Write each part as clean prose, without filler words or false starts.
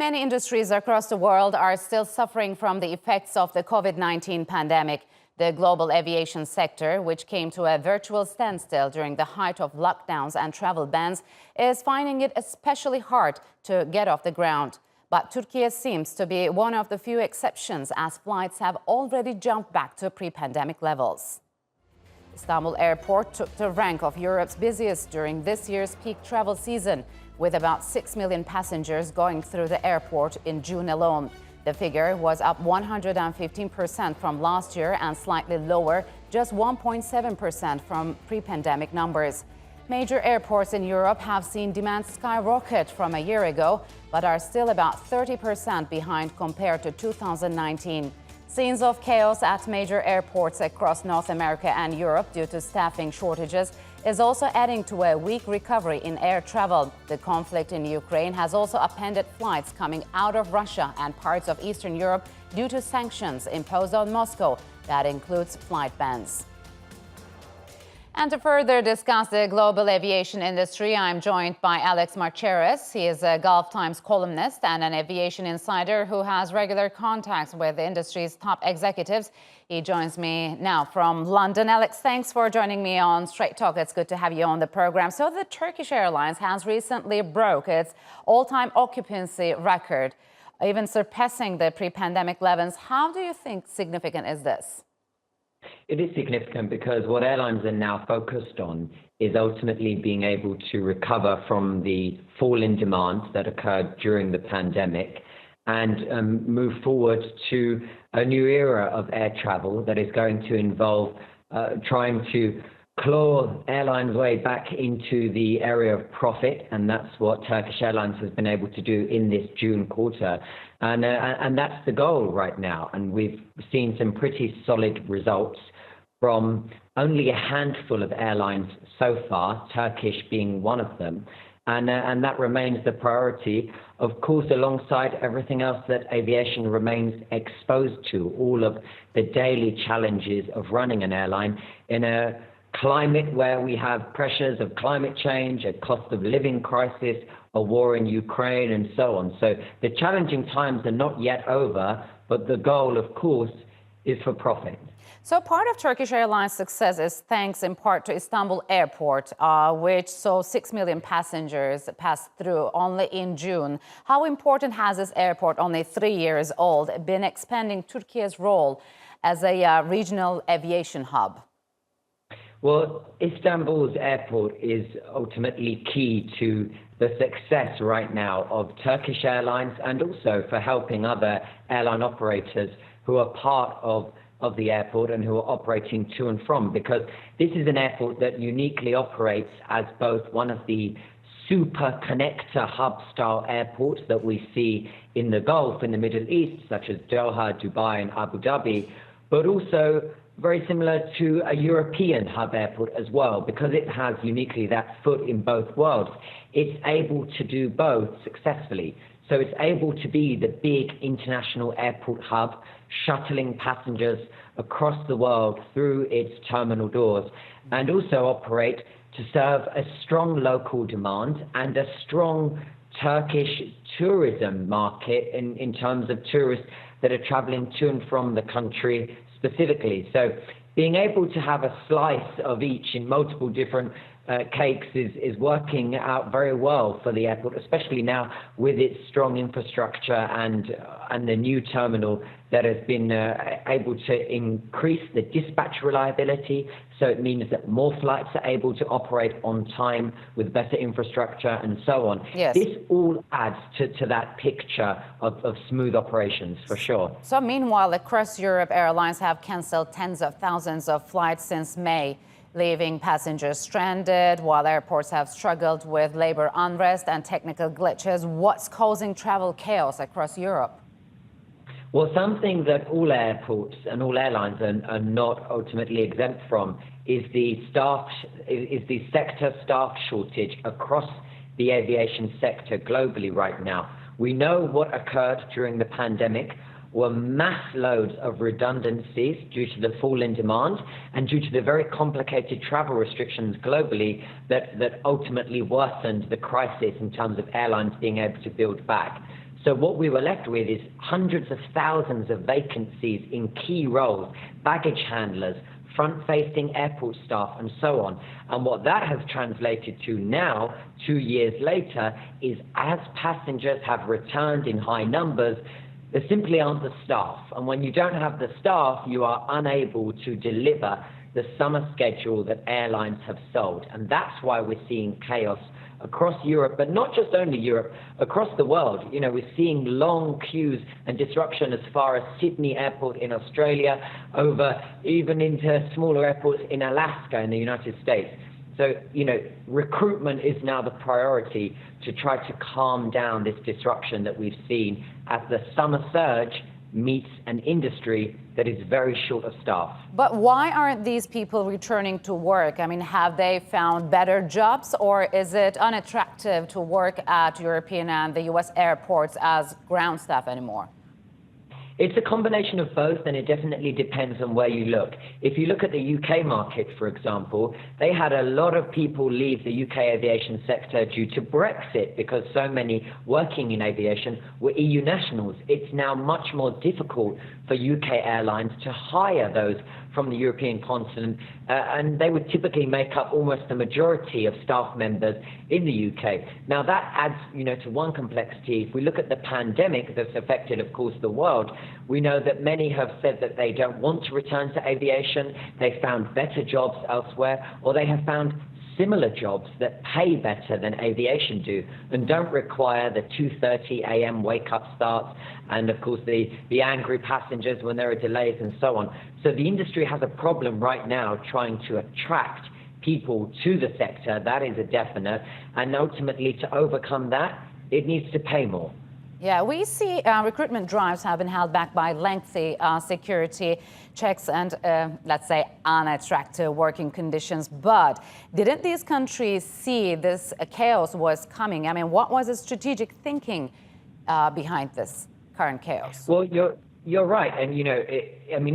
Many industries across the world are still suffering from the effects of the COVID-19 pandemic. The global aviation sector, which came to a virtual standstill during the height of lockdowns and travel bans, is finding it especially hard to get off the ground. But Türkiye seems to be one of the few exceptions, as flights have already jumped back to pre-pandemic levels. Istanbul Airport took the rank of Europe's busiest during this year's peak travel season, with about 6 million passengers going through the airport in June alone. The figure was up 115% from last year and slightly lower, just 1.7% from pre-pandemic numbers. Major airports in Europe have seen demand skyrocket from a year ago, but are still about 30% behind compared to 2019. Scenes of chaos at major airports across North America and Europe due to staffing shortages is also adding to a weak recovery in air travel. The conflict in Ukraine has also upended flights coming out of Russia and parts of Eastern Europe due to sanctions imposed on Moscow. That includes flight bans. And to further discuss the global aviation industry, I'm joined by Alex Macheras. He is a Gulf Times columnist and an aviation insider who has regular contacts with the industry's top executives. He joins me now from London. Alex, thanks for joining me on Straight Talk. It's good to have you on the program. So the Turkish Airlines has recently broke its all-time occupancy record, even surpassing the pre-pandemic levels. How do you think significant is this? It is significant because what airlines are now focused on is ultimately being able to recover from the fall in demand that occurred during the pandemic and move forward to a new era of air travel that is going to involve trying to claw airlines' way back into the area of profit, and that's what Turkish Airlines has been able to do in this June quarter. And that's the goal right now. And we've seen some pretty solid results from only a handful of airlines so far, Turkish being one of them. And that remains the priority, of course, alongside everything else that aviation remains exposed to, all of the daily challenges of running an airline in a climate where we have pressures of climate change, a cost of living crisis, a war in Ukraine, and so on. So the challenging times are not yet over, but the goal, of course, is for profit. So part of Turkish Airlines' success is thanks in part to Istanbul Airport, which saw 6 million passengers pass through only in June. How important has this airport, only 3 years old, been expanding Türkiye's role as a regional aviation hub? Well, Istanbul's airport is ultimately key to the success right now of Turkish Airlines and also for helping other airline operators who are part of the airport and who are operating to and from, because this is an airport that uniquely operates as both one of the super connector hub-style airports that we see in the Gulf, in the Middle East, such as Doha, Dubai, and Abu Dhabi, but also very similar to a European hub airport as well, because it has uniquely that foot in both worlds. It's able to do both successfully. So it's able to be the big international airport hub, shuttling passengers across the world through its terminal doors, and also operate to serve a strong local demand and a strong Turkish tourism market in terms of tourists that are traveling to and from the country specifically. So being able to have a slice of each in multiple different cakes is working out very well for the airport, especially now with its strong infrastructure and the new terminal that has been able to increase the dispatch reliability. So it means that more flights are able to operate on time with better infrastructure and so on. Yes. This all adds to that picture of smooth operations, for sure. So meanwhile, across Europe, airlines have cancelled tens of thousands of flights since May, leaving passengers stranded, while airports have struggled with labor unrest and technical glitches. What's causing travel chaos across Europe? Well, something that all airports and all airlines are not ultimately exempt from is the sector staff shortage across the aviation sector globally right now. We know what occurred during the pandemic were mass loads of redundancies due to the fall in demand and due to the very complicated travel restrictions globally that ultimately worsened the crisis in terms of airlines being able to build back. So what we were left with is hundreds of thousands of vacancies in key roles, baggage handlers, front-facing airport staff, and so on. And what that has translated to now, 2 years later, is as passengers have returned in high numbers, there simply aren't the staff. And when you don't have the staff, you are unable to deliver the summer schedule that airlines have sold. And that's why we're seeing chaos across Europe, but not just only Europe, across the world. You know, we're seeing long queues and disruption as far as Sydney Airport in Australia, over even into smaller airports in Alaska in the United States. So, you know, recruitment is now the priority to try to calm down this disruption that we've seen as the summer surge meets an industry that is very short of staff. But why aren't these people returning to work? I mean, have they found better jobs, or is it unattractive to work at European and the US airports as ground staff anymore? It's a combination of both, and it definitely depends on where you look. If you look at the UK market, for example, they had a lot of people leave the UK aviation sector due to Brexit because so many working in aviation were EU nationals. It's now much more difficult for UK airlines to hire those from the European continent, and they would typically make up almost the majority of staff members in the UK. Now that adds, to one complexity. If we look at the pandemic that's affected, of course, the world, we know that many have said that they don't want to return to aviation, they found better jobs elsewhere, or they have found similar jobs that pay better than aviation do and don't require the 2:30 a.m. wake-up starts and, of course, the angry passengers when there are delays and so on. So the industry has a problem right now trying to attract people to the sector. That is a definite. And ultimately, to overcome that, it needs to pay more. Yeah, we see recruitment drives have been held back by lengthy security checks and, let's say, unattractive working conditions. But didn't these countries see this chaos was coming? I mean, what was the strategic thinking behind this current chaos? Well, you're right. And,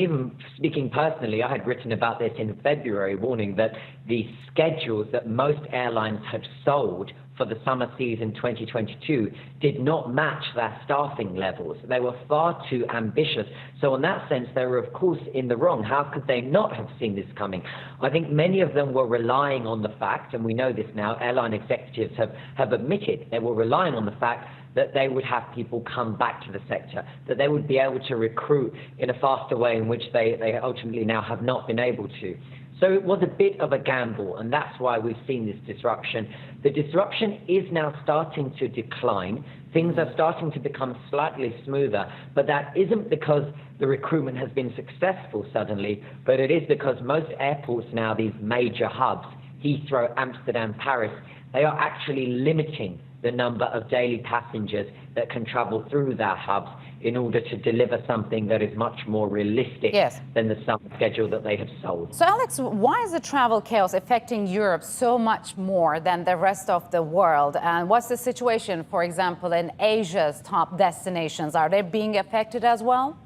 even speaking personally, I had written about this in February, warning that the schedules that most airlines had sold for the summer season 2022 did not match their staffing levels. They were far too ambitious. So in that sense, they were, of course, in the wrong. How could they not have seen this coming? I think many of them were relying on the fact, and we know this now, airline executives have admitted they were relying on the fact that they would have people come back to the sector, that they would be able to recruit in a faster way in which they ultimately now have not been able to. So it was a bit of a gamble, and that's why we've seen this disruption. The disruption is now starting to decline. Things are starting to become slightly smoother, but that isn't because the recruitment has been successful suddenly, but it is because most airports now, these major hubs, Heathrow, Amsterdam, Paris, they are actually limiting the number of daily passengers that can travel through their hubs in order to deliver something that is much more realistic than the summer schedule that they have sold. So, Alex, why is the travel chaos affecting Europe so much more than the rest of the world? And what's the situation, for example, in Asia's top destinations? Are they being affected as well?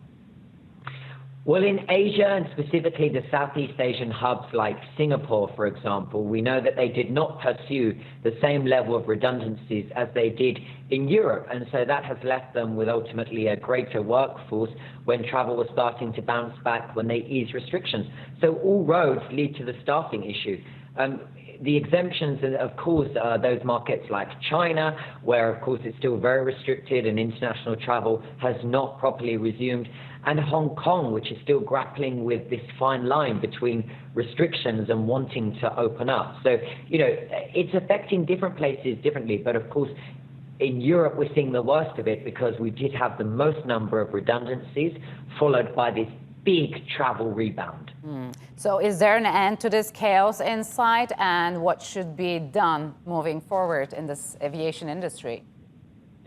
Well, in Asia, and specifically the Southeast Asian hubs like Singapore, for example, we know that they did not pursue the same level of redundancies as they did in Europe. And so that has left them with ultimately a greater workforce when travel was starting to bounce back, when they eased restrictions. So all roads lead to the staffing issue. The exemptions, of course, are those markets like China, where, of course, it's still very restricted and international travel has not properly resumed, and Hong Kong, which is still grappling with this fine line between restrictions and wanting to open up. So, it's affecting different places differently, but of course, in Europe, we're seeing the worst of it because we did have the most number of redundancies, followed by this big travel rebound. So is there an end to this chaos in sight, and what should be done moving forward in this aviation industry?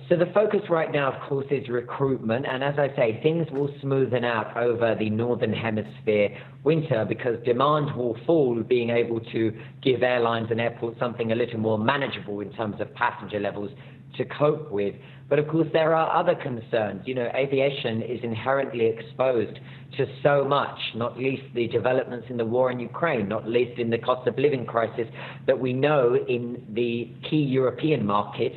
So the focus right now, of course, is recruitment. And as I say, things will smoothen out over the Northern Hemisphere winter because demand will fall, being able to give airlines and airports something a little more manageable in terms of passenger levels to cope with. But of course, there are other concerns. Aviation is inherently exposed to so much, not least the developments in the war in Ukraine, not least in the cost of living crisis that we know in the key European markets.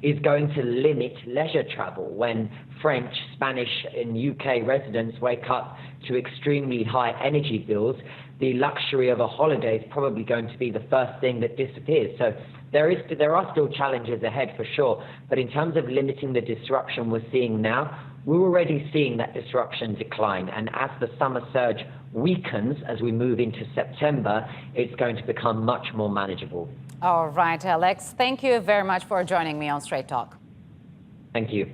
is going to limit leisure travel when French, Spanish, and UK residents wake up to extremely high energy bills. The luxury of a holiday is probably going to be the first thing that disappears. So there are still challenges ahead for sure, but in terms of limiting the disruption we're seeing now, we're already seeing that disruption decline. And as the summer surge weakens as we move into September, it's going to become much more manageable. All right, Alex, thank you very much for joining me on Straight Talk. Thank you.